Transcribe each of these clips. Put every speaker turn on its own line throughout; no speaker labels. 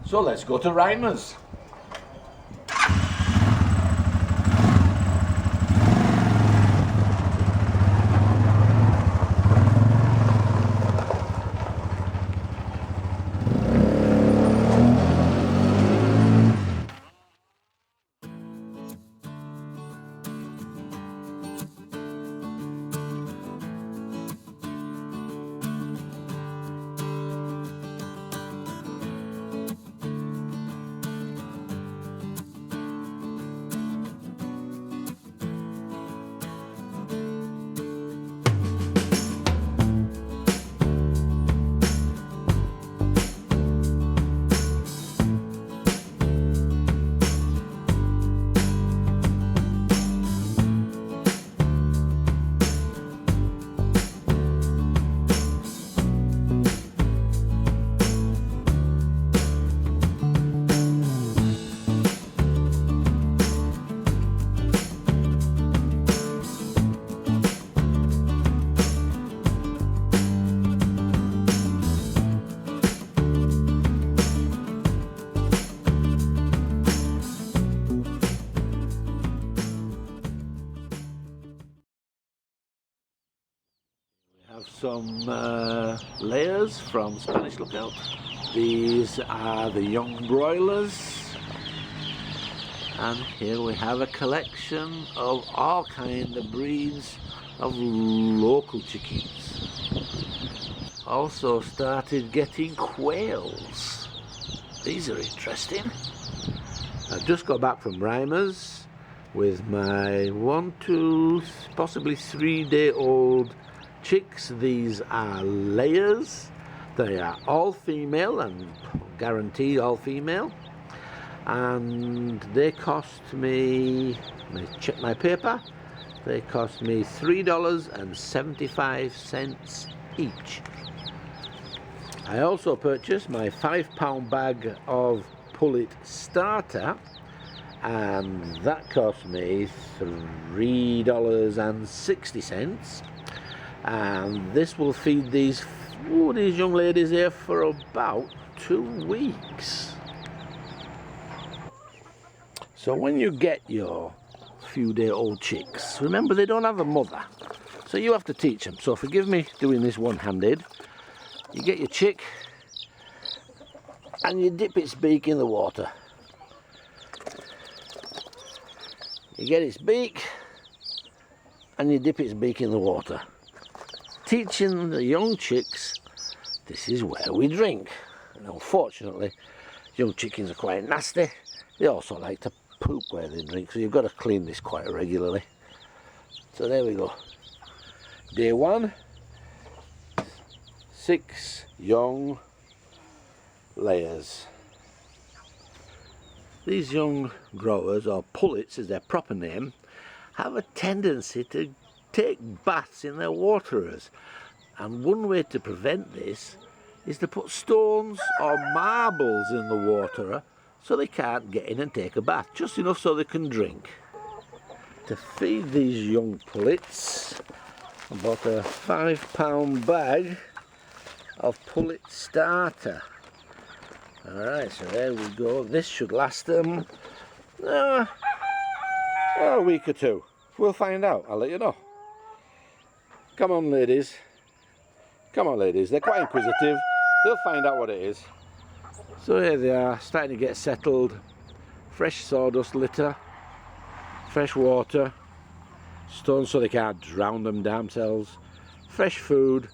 So let's go to Reimer's. Have some layers from Spanish Lookout. These are the young broilers, and here we have a collection of all kind of breeds of local chickens. Also started getting quails. These are interesting. I've just got back from Reimer's with my 1, 2, possibly 3-day-old chicks. These are layers. They are all female and guaranteed all female, and they cost me, let me check my paper, they cost me $3.75 each. I also purchased my £5 bag of Pullet starter, and that cost me $3.60. And this will feed these young ladies here for about 2 weeks. So when you get your few-day-old chicks, remember they don't have a mother, so you have to teach them. So forgive me doing this one-handed. You get your chick and you dip its beak in the water. You get its beak and you dip its beak in the water. Teaching the young chicks, this is where we drink. And unfortunately, young chickens are quite nasty. They also like to poop where they drink, so you've got to clean this quite regularly. So there we go. Day 1, 6 young layers. These young growers, or pullets as their proper name, have a tendency to take baths in their waterers, and one way to prevent this is to put stones or marbles in the waterer so they can't get in and take a bath, just enough so they can drink. To feed these young pullets, I bought a £5 bag of pullet starter. Alright, so there we go. This should last them a week or 2. We'll find out, I'll let you know. Come on ladies, they're quite inquisitive, they'll find out what it is. So here they are, starting to get settled. Fresh sawdust litter, fresh water, stones so they can't drown them themselves, fresh food,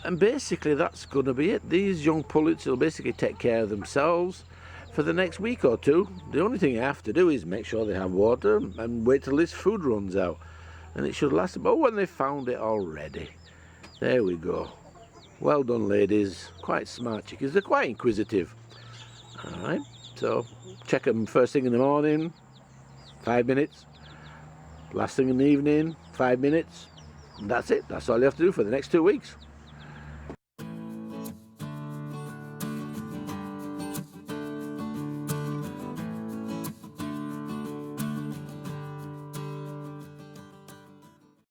and basically that's going to be it. These young pullets will basically take care of themselves for the next week or 2. The only thing you have to do is make sure they have water and wait till this food runs out. And it should last about when they found it already. There we go. Well done ladies, quite smart chickens, they're quite inquisitive. Alright, so check them first thing in the morning, 5 minutes. Last thing in the evening, 5 minutes. And that's it, that's all you have to do for the next 2 weeks.